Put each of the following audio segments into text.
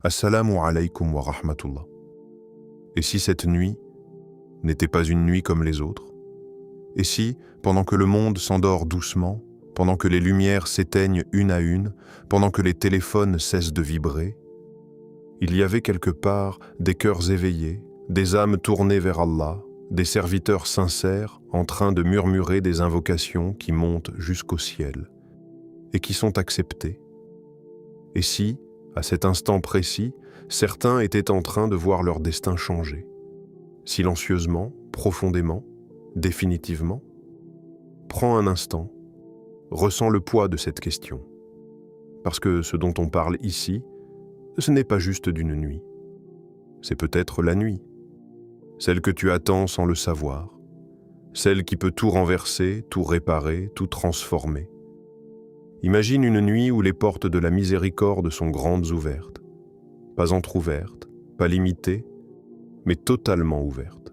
Assalamu alaykum wa rahmatullah. Et si cette nuit n'était pas une nuit comme les autres? Et si, pendant que le monde s'endort doucement, pendant que les lumières s'éteignent une à une, pendant que les téléphones cessent de vibrer, il y avait quelque part des cœurs éveillés, des âmes tournées vers Allah, des serviteurs sincères en train de murmurer des invocations qui montent jusqu'au ciel et qui sont acceptées? Et si, à cet instant précis, certains étaient en train de voir leur destin changer, silencieusement, profondément, définitivement? Prends un instant, ressens le poids de cette question, parce que ce dont on parle ici, ce n'est pas juste d'une nuit. C'est peut-être la nuit, celle que tu attends sans le savoir, celle qui peut tout renverser, tout réparer, tout transformer. Imagine une nuit où les portes de la miséricorde sont grandes ouvertes, pas entr'ouvertes, pas limitées, mais totalement ouvertes.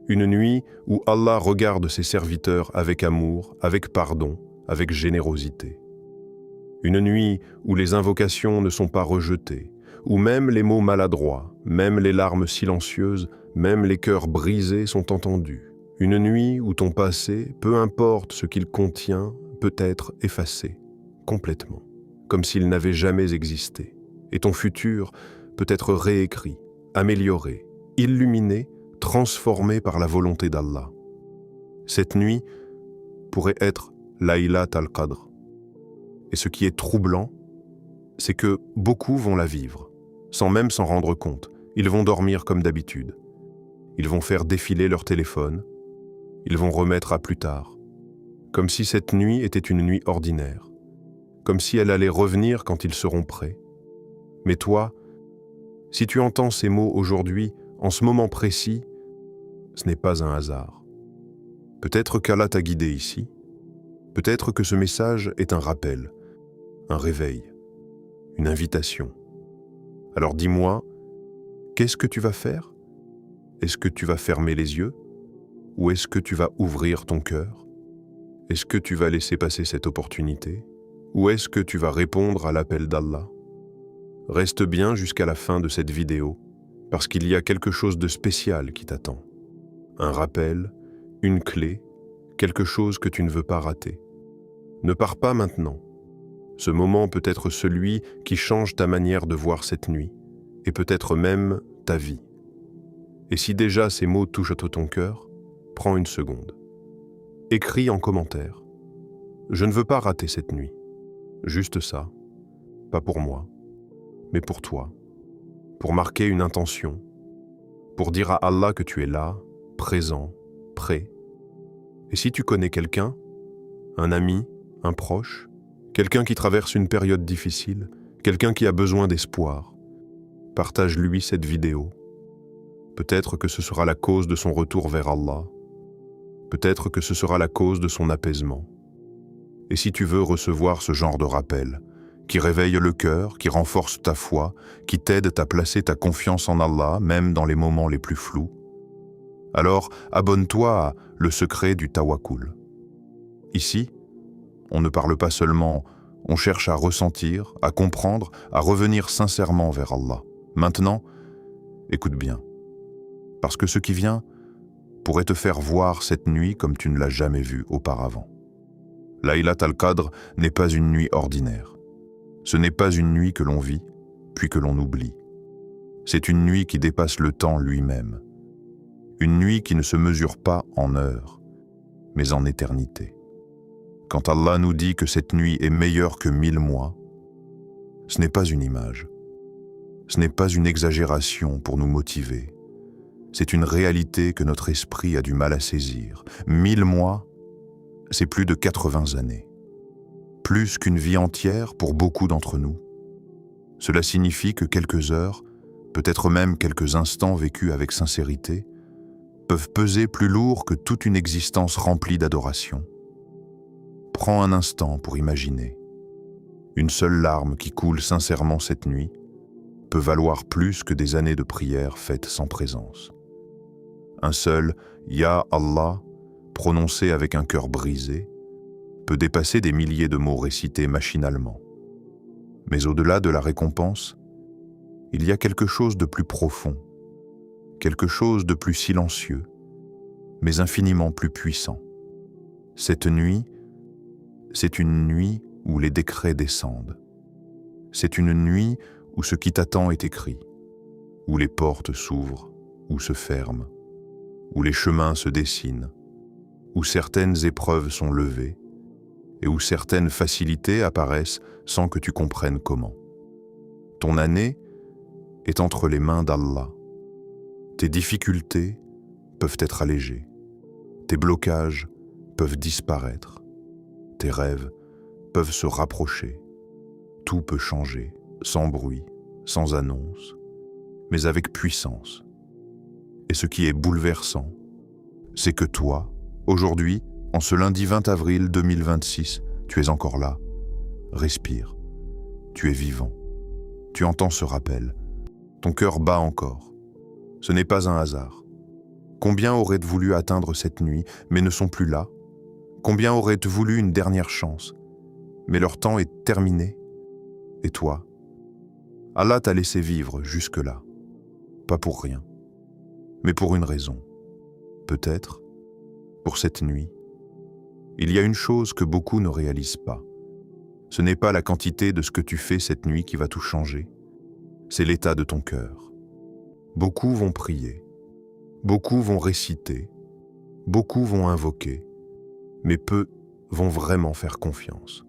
Une nuit où Allah regarde ses serviteurs avec amour, avec pardon, avec générosité. Une nuit où les invocations ne sont pas rejetées, où même les mots maladroits, même les larmes silencieuses, même les cœurs brisés sont entendus. Une nuit où ton passé, peu importe ce qu'il contient, peut être effacé, complètement, comme s'il n'avait jamais existé. Et ton futur peut être réécrit, amélioré, illuminé, transformé par la volonté d'Allah. Cette nuit pourrait être Laylat al-Qadr. Et ce qui est troublant, c'est que beaucoup vont la vivre, sans même s'en rendre compte. Ils vont dormir comme d'habitude. Ils vont faire défiler leur téléphone. Ils vont remettre à plus tard. Comme si cette nuit était une nuit ordinaire. Comme si elle allait revenir quand ils seront prêts. Mais toi, si tu entends ces mots aujourd'hui, en ce moment précis, ce n'est pas un hasard. Peut-être qu'Allah t'a guidé ici. Peut-être que ce message est un rappel, un réveil, une invitation. Alors dis-moi, qu'est-ce que tu vas faire? Est-ce que tu vas fermer les yeux? Ou est-ce que tu vas ouvrir ton cœur? Est-ce que tu vas laisser passer cette opportunité? Ou est-ce que tu vas répondre à l'appel d'Allah? Reste bien jusqu'à la fin de cette vidéo, parce qu'il y a quelque chose de spécial qui t'attend. Un rappel, une clé, quelque chose que tu ne veux pas rater. Ne pars pas maintenant. Ce moment peut être celui qui change ta manière de voir cette nuit, et peut-être même ta vie. Et si déjà ces mots touchent à ton cœur, prends une seconde. Écris en commentaire. Je ne veux pas rater cette nuit. Juste ça. Pas pour moi, mais pour toi. Pour marquer une intention. Pour dire à Allah que tu es là, présent, prêt. Et si tu connais quelqu'un, un ami, un proche, quelqu'un qui traverse une période difficile, quelqu'un qui a besoin d'espoir, partage-lui cette vidéo. Peut-être que ce sera la cause de son retour vers Allah. Peut-être que ce sera la cause de son apaisement. Et si tu veux recevoir ce genre de rappel, qui réveille le cœur, qui renforce ta foi, qui t'aide à placer ta confiance en Allah, même dans les moments les plus flous, alors abonne-toi à Le secret du Tawakkul. Ici, on ne parle pas seulement, on cherche à ressentir, à comprendre, à revenir sincèrement vers Allah. Maintenant, écoute bien, parce que ce qui vient pourrait te faire voir cette nuit comme tu ne l'as jamais vue auparavant. Laylat al-Qadr n'est pas une nuit ordinaire. Ce n'est pas une nuit que l'on vit, puis que l'on oublie. C'est une nuit qui dépasse le temps lui-même. Une nuit qui ne se mesure pas en heures, mais en éternité. Quand Allah nous dit que cette nuit est meilleure que 1000 mois, ce n'est pas une image. Ce n'est pas une exagération pour nous motiver. C'est une réalité que notre esprit a du mal à saisir. 1000 mois, c'est plus de 80 années. Plus qu'une vie entière pour beaucoup d'entre nous. Cela signifie que quelques heures, peut-être même quelques instants vécus avec sincérité, peuvent peser plus lourd que toute une existence remplie d'adoration. Prends un instant pour imaginer. Une seule larme qui coule sincèrement cette nuit peut valoir plus que des années de prières faites sans présence. Un seul « Ya Allah » prononcé avec un cœur brisé peut dépasser des milliers de mots récités machinalement. Mais au-delà de la récompense, il y a quelque chose de plus profond, quelque chose de plus silencieux, mais infiniment plus puissant. Cette nuit, c'est une nuit où les décrets descendent. C'est une nuit où ce qui t'attend est écrit, où les portes s'ouvrent, ou se ferment, où les chemins se dessinent, où certaines épreuves sont levées et où certaines facilités apparaissent sans que tu comprennes comment. Ton année est entre les mains d'Allah. Tes difficultés peuvent être allégées. Tes blocages peuvent disparaître. Tes rêves peuvent se rapprocher. Tout peut changer, sans bruit, sans annonce, mais avec puissance. Et ce qui est bouleversant, c'est que toi, aujourd'hui, en ce lundi 20 avril 2026, tu es encore là. Respire. Tu es vivant. Tu entends ce rappel. Ton cœur bat encore. Ce n'est pas un hasard. Combien auraient voulu atteindre cette nuit, mais ne sont plus là? Combien auraient voulu une dernière chance, mais leur temps est terminé? Et toi? Allah t'a laissé vivre jusque-là. Pas pour rien, mais pour une raison. Peut-être, pour cette nuit. Il y a une chose que beaucoup ne réalisent pas. Ce n'est pas la quantité de ce que tu fais cette nuit qui va tout changer. C'est l'état de ton cœur. Beaucoup vont prier. Beaucoup vont réciter. Beaucoup vont invoquer. Mais peu vont vraiment faire confiance.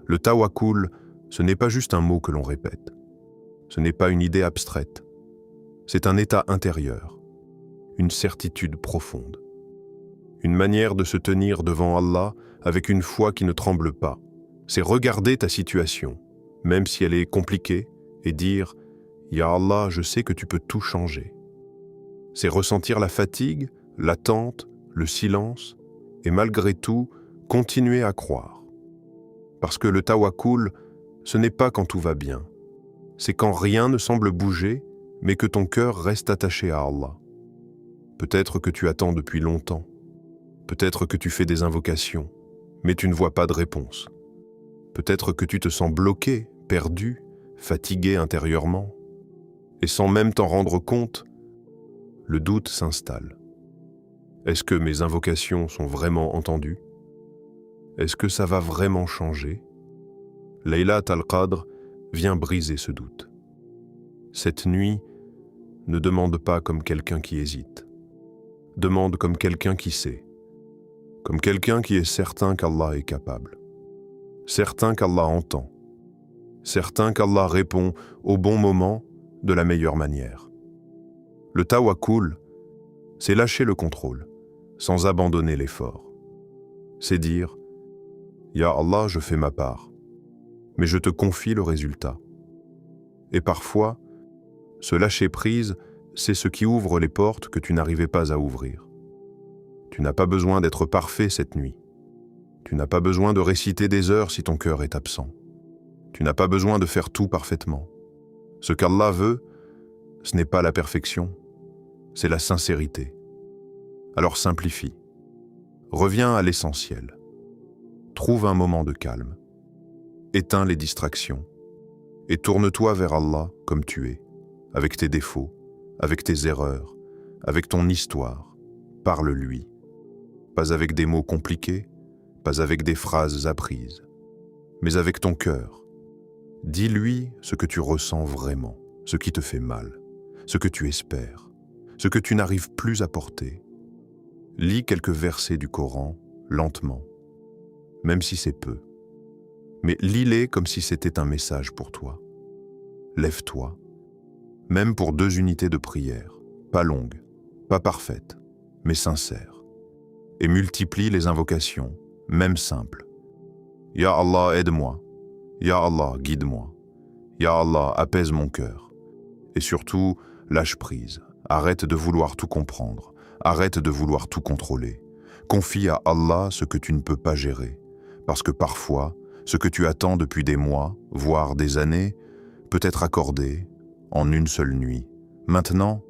Le tawakkul, ce n'est pas juste un mot que l'on répète. Ce n'est pas une idée abstraite. C'est un état intérieur, une certitude profonde. Une manière de se tenir devant Allah avec une foi qui ne tremble pas. C'est regarder ta situation, même si elle est compliquée, et dire « Ya Allah, je sais que tu peux tout changer ». C'est ressentir la fatigue, l'attente, le silence, et malgré tout, continuer à croire. Parce que le tawakkul, ce n'est pas quand tout va bien. C'est quand rien ne semble bouger, mais que ton cœur reste attaché à Allah. Peut-être que tu attends depuis longtemps. Peut-être que tu fais des invocations, mais tu ne vois pas de réponse. Peut-être que tu te sens bloqué, perdu, fatigué intérieurement. Et sans même t'en rendre compte, le doute s'installe. Est-ce que mes invocations sont vraiment entendues? Est-ce que ça va vraiment changer? Laylat al-Qadr vient briser ce doute. Cette nuit, ne demande pas comme quelqu'un qui hésite. Demande comme quelqu'un qui sait. Comme quelqu'un qui est certain qu'Allah est capable. Certain qu'Allah entend. Certain qu'Allah répond au bon moment de la meilleure manière. Le tawakkul, c'est lâcher le contrôle, sans abandonner l'effort. C'est dire « Ya Allah, je fais ma part, mais je te confie le résultat. » Et parfois, ce lâcher-prise, c'est ce qui ouvre les portes que tu n'arrivais pas à ouvrir. Tu n'as pas besoin d'être parfait cette nuit. Tu n'as pas besoin de réciter des heures si ton cœur est absent. Tu n'as pas besoin de faire tout parfaitement. Ce qu'Allah veut, ce n'est pas la perfection, c'est la sincérité. Alors simplifie. Reviens à l'essentiel. Trouve un moment de calme. Éteins les distractions. Et tourne-toi vers Allah comme tu es, avec tes défauts, avec tes erreurs, avec ton histoire. Parle-lui. Pas avec des mots compliqués, pas avec des phrases apprises, mais avec ton cœur. Dis-lui ce que tu ressens vraiment, ce qui te fait mal, ce que tu espères, ce que tu n'arrives plus à porter. Lis quelques versets du Coran, lentement, même si c'est peu. Mais lis-les comme si c'était un message pour toi. Lève-toi, même pour 2 unités de prière, pas longues, pas parfaites, mais sincères. Et multiplie les invocations, même simples. Ya Allah, aide-moi. Ya Allah, guide-moi. Ya Allah, apaise mon cœur. Et surtout, lâche prise. Arrête de vouloir tout comprendre. Arrête de vouloir tout contrôler. Confie à Allah ce que tu ne peux pas gérer. Parce que parfois, ce que tu attends depuis des mois, voire des années, peut être accordé en une seule nuit. Maintenant,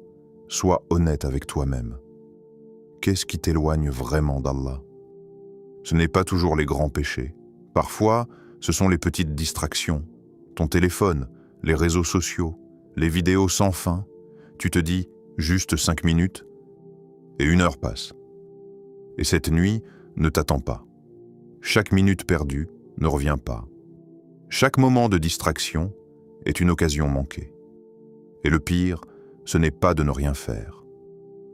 sois honnête avec toi-même. Qu'est-ce qui t'éloigne vraiment d'Allah? Ce n'est pas toujours les grands péchés. Parfois, ce sont les petites distractions. Ton téléphone, les réseaux sociaux, les vidéos sans fin, tu te dis juste 5 minutes et 1 heure passe. Et cette nuit ne t'attend pas. Chaque minute perdue ne revient pas. Chaque moment de distraction est une occasion manquée. Et le pire, ce n'est pas de ne rien faire.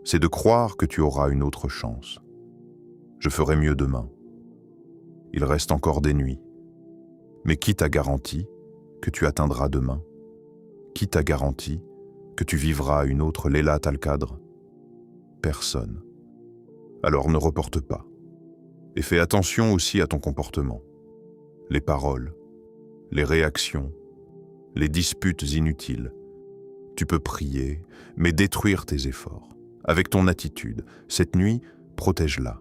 C'est de croire que tu auras une autre chance. Je ferai mieux demain. Il reste encore des nuits. Mais qui t'a garanti que tu atteindras demain? Qui t'a garanti que tu vivras une autre Laylat al-Qadr? Personne. Alors ne reporte pas. Et fais attention aussi à ton comportement. Les paroles, les réactions, les disputes inutiles. Tu peux prier, mais détruire tes efforts. Avec ton attitude, cette nuit, protège-la.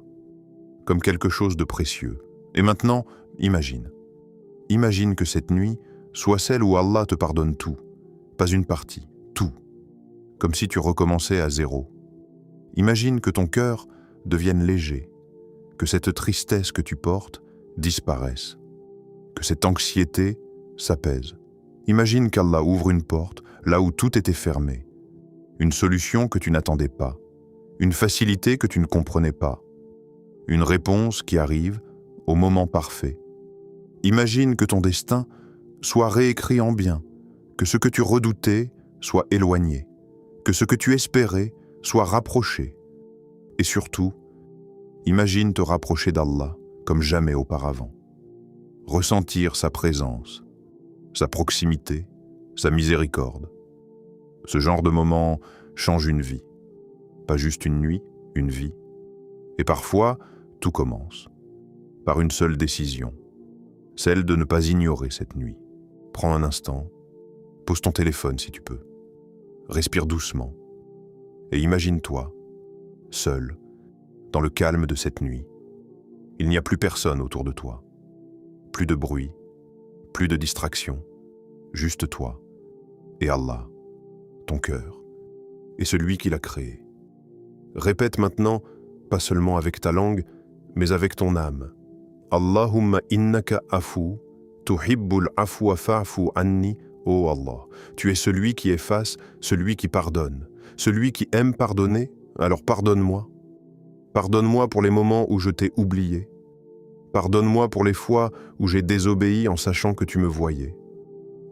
Comme quelque chose de précieux. Et maintenant, imagine. Imagine que cette nuit soit celle où Allah te pardonne tout. Pas une partie, tout. Comme si tu recommençais à zéro. Imagine que ton cœur devienne léger, que cette tristesse que tu portes disparaisse, que cette anxiété s'apaise. Imagine qu'Allah ouvre une porte là où tout était fermé, une solution que tu n'attendais pas, une facilité que tu ne comprenais pas, une réponse qui arrive au moment parfait. Imagine que ton destin soit réécrit en bien, que ce que tu redoutais soit éloigné, que ce que tu espérais soit rapproché. Et surtout, imagine te rapprocher d'Allah comme jamais auparavant. Ressentir sa présence, sa proximité, sa miséricorde. Ce genre de moment change une vie. Pas juste une nuit, une vie. Et parfois, tout commence. Par une seule décision. Celle de ne pas ignorer cette nuit. Prends un instant, pose ton téléphone si tu peux. Respire doucement. Et imagine-toi, seul, dans le calme de cette nuit. Il n'y a plus personne autour de toi. Plus de bruit, plus de distraction. Juste toi et Allah, ton cœur, et celui qui l'a créé. Répète maintenant, pas seulement avec ta langue, mais avec ton âme. Allahumma innaka afu, tuhibbul afwa fa'fu anni, ô Allah. Tu es celui qui efface, celui qui pardonne. Celui qui aime pardonner, alors pardonne-moi. Pardonne-moi pour les moments où je t'ai oublié. Pardonne-moi pour les fois où j'ai désobéi en sachant que tu me voyais.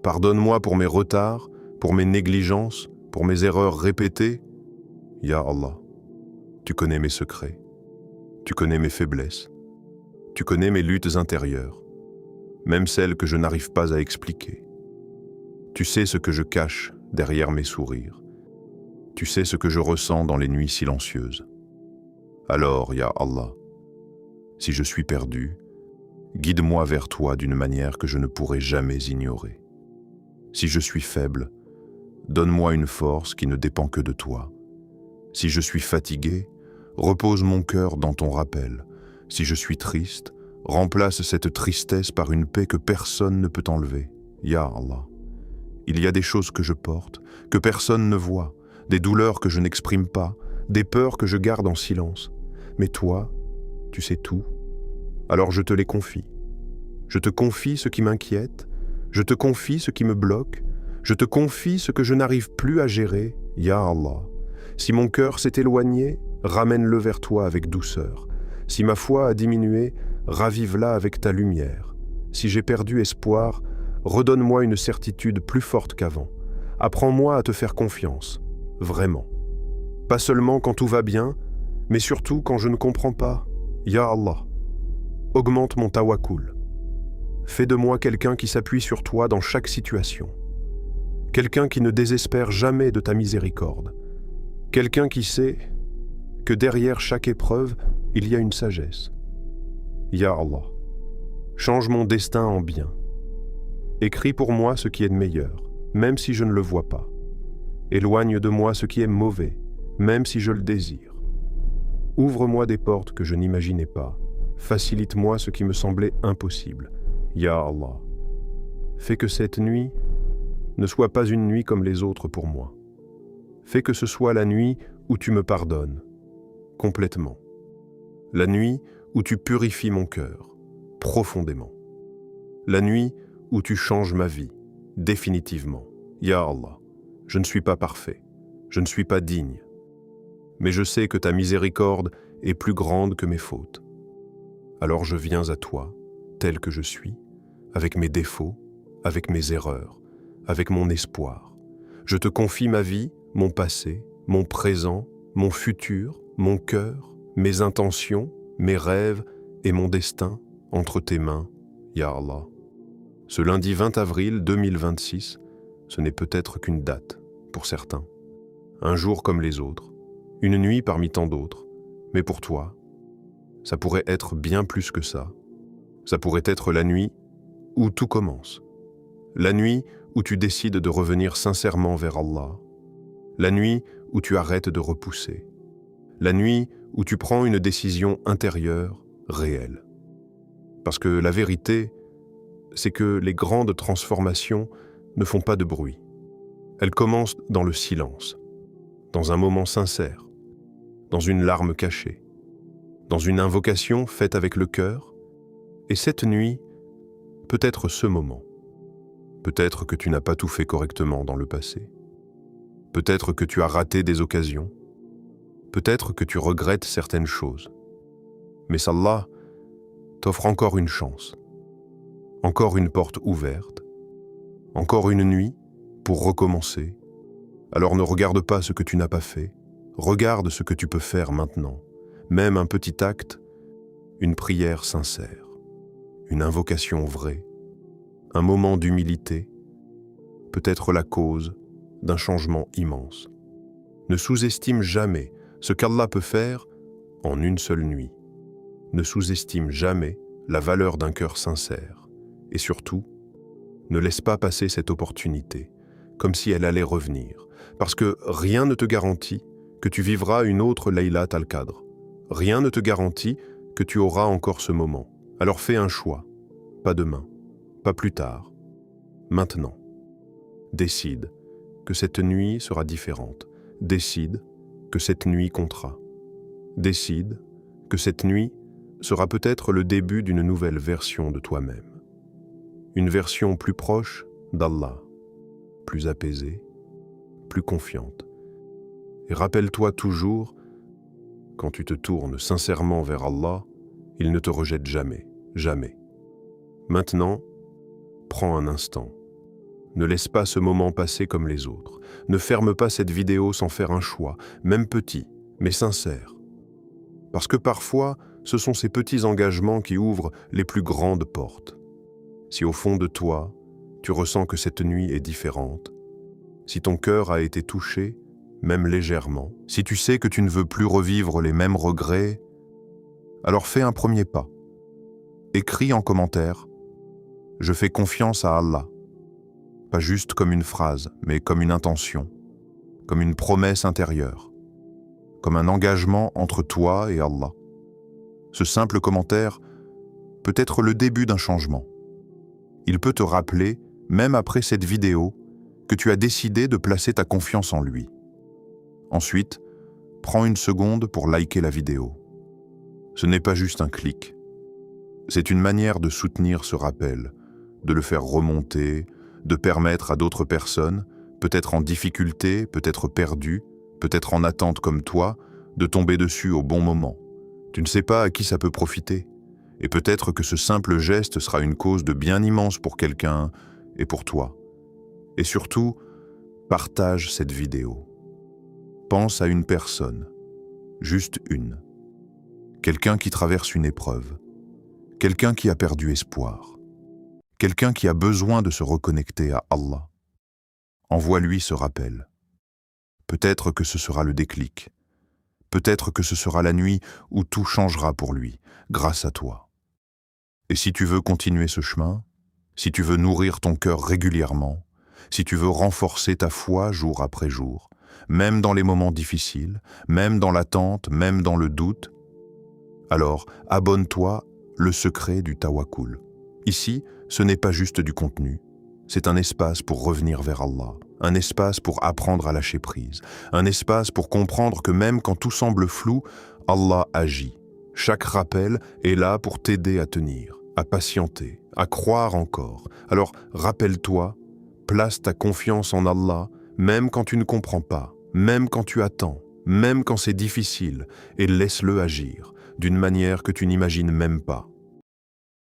Pardonne-moi pour mes retards, pour mes négligences, pour mes erreurs répétées. Ya Allah, tu connais mes secrets, tu connais mes faiblesses, tu connais mes luttes intérieures, même celles que je n'arrive pas à expliquer. Tu sais ce que je cache derrière mes sourires. Tu sais ce que je ressens dans les nuits silencieuses. Alors, Ya Allah, si je suis perdu, guide-moi vers toi d'une manière que je ne pourrai jamais ignorer. Si je suis faible, donne-moi une force qui ne dépend que de toi. Si je suis fatigué, repose mon cœur dans ton rappel. Si je suis triste, remplace cette tristesse par une paix que personne ne peut enlever. Ya Allah, il y a des choses que je porte, que personne ne voit, des douleurs que je n'exprime pas, des peurs que je garde en silence. Mais toi, tu sais tout. Alors je te les confie. Je te confie ce qui m'inquiète, je te confie ce qui me bloque, je te confie ce que je n'arrive plus à gérer, Ya Allah. Si mon cœur s'est éloigné, ramène-le vers toi avec douceur. Si ma foi a diminué, ravive-la avec ta lumière. Si j'ai perdu espoir, redonne-moi une certitude plus forte qu'avant. Apprends-moi à te faire confiance, vraiment. Pas seulement quand tout va bien, mais surtout quand je ne comprends pas. Ya Allah, augmente mon tawakkul. Fais de moi quelqu'un qui s'appuie sur toi dans chaque situation. Quelqu'un qui ne désespère jamais de ta miséricorde. Quelqu'un qui sait que derrière chaque épreuve, il y a une sagesse. Ya Allah, change mon destin en bien. Écris pour moi ce qui est de meilleur, même si je ne le vois pas. Éloigne de moi ce qui est mauvais, même si je le désire. Ouvre-moi des portes que je n'imaginais pas. Facilite-moi ce qui me semblait impossible. Ya Allah, fais que cette nuit ne soit pas une nuit comme les autres pour moi. Fais que ce soit la nuit où tu me pardonnes, complètement. La nuit où tu purifies mon cœur, profondément. La nuit où tu changes ma vie, définitivement. Ya Allah, Je ne suis pas parfait, je ne suis pas digne. Mais je sais que ta miséricorde est plus grande que mes fautes. Alors je viens à toi, tel que je suis, avec mes défauts, avec mes erreurs, avec mon espoir. Je te confie ma vie, mon passé, mon présent, mon futur, mon cœur, mes intentions, mes rêves et mon destin entre tes mains, Ya Allah. Ce lundi 20 avril 2026, ce n'est peut-être qu'une date pour certains. Un jour comme les autres, une nuit parmi tant d'autres, mais pour toi, ça pourrait être bien plus que ça. Ça pourrait être la nuit où tout commence. La nuit où tu décides de revenir sincèrement vers Allah. La nuit où tu arrêtes de repousser. La nuit où tu prends une décision intérieure, réelle. Parce que la vérité, c'est que les grandes transformations ne font pas de bruit. Elles commencent dans le silence, dans un moment sincère, dans une larme cachée, dans une invocation faite avec le cœur, et cette nuit peut être ce moment. Peut-être que tu n'as pas tout fait correctement dans le passé. Peut-être que tu as raté des occasions. Peut-être que tu regrettes certaines choses. Mais Allah t'offre encore une chance, encore une porte ouverte, encore une nuit pour recommencer. Alors ne regarde pas ce que tu n'as pas fait, regarde ce que tu peux faire maintenant, même un petit acte, une prière sincère, une invocation vraie, un moment d'humilité, peut être la cause d'un changement immense. Ne sous-estime jamais ce qu'Allah peut faire en une seule nuit. Ne sous-estime jamais la valeur d'un cœur sincère. Et surtout, ne laisse pas passer cette opportunité, comme si elle allait revenir. Parce que rien ne te garantit que tu vivras une autre Laylat al-Qadr. Rien ne te garantit que tu auras encore ce moment. Alors fais un choix, pas demain, pas plus tard, maintenant. Décide que cette nuit sera différente. Décide que cette nuit comptera. Décide que cette nuit sera peut-être le début d'une nouvelle version de toi-même. Une version plus proche d'Allah, plus apaisée, plus confiante. Et rappelle-toi toujours, quand tu te tournes sincèrement vers Allah, il ne te rejette jamais, jamais. Maintenant, prends un instant. Ne laisse pas ce moment passer comme les autres. Ne ferme pas cette vidéo sans faire un choix, même petit, mais sincère. Parce que parfois, ce sont ces petits engagements qui ouvrent les plus grandes portes. Si au fond de toi, tu ressens que cette nuit est différente, si ton cœur a été touché, même légèrement, si tu sais que tu ne veux plus revivre les mêmes regrets, alors fais un premier pas. Écris en commentaire « Je fais confiance à Allah ». Pas juste comme une phrase, mais comme une intention, comme une promesse intérieure, comme un engagement entre toi et Allah. Ce simple commentaire peut être le début d'un changement. Il peut te rappeler, même après cette vidéo, que tu as décidé de placer ta confiance en lui. Ensuite, prends une seconde pour liker la vidéo. Ce n'est pas juste un clic. C'est une manière de soutenir ce rappel, de le faire remonter, de permettre à d'autres personnes, peut-être en difficulté, peut-être perdues, peut-être en attente comme toi, de tomber dessus au bon moment. Tu ne sais pas à qui ça peut profiter. Et peut-être que ce simple geste sera une cause de bien immense pour quelqu'un et pour toi. Et surtout, partage cette vidéo. Pense à une personne, juste une. Quelqu'un qui traverse une épreuve. Quelqu'un qui a perdu espoir. Quelqu'un qui a besoin de se reconnecter à Allah. Envoie-lui ce rappel. Peut-être que ce sera le déclic. Peut-être que ce sera la nuit où tout changera pour lui, grâce à toi. Et si tu veux continuer ce chemin, si tu veux nourrir ton cœur régulièrement, si tu veux renforcer ta foi jour après jour, même dans les moments difficiles, même dans l'attente, même dans le doute, alors abonne-toi Le secret du tawakkul. Ici, ce n'est pas juste du contenu, c'est un espace pour revenir vers Allah, un espace pour apprendre à lâcher prise, un espace pour comprendre que même quand tout semble flou, Allah agit. Chaque rappel est là pour t'aider à tenir, à patienter, à croire encore. Alors rappelle-toi, place ta confiance en Allah, même quand tu ne comprends pas, même quand tu attends, même quand c'est difficile, et laisse-le agir, d'une manière que tu n'imagines même pas.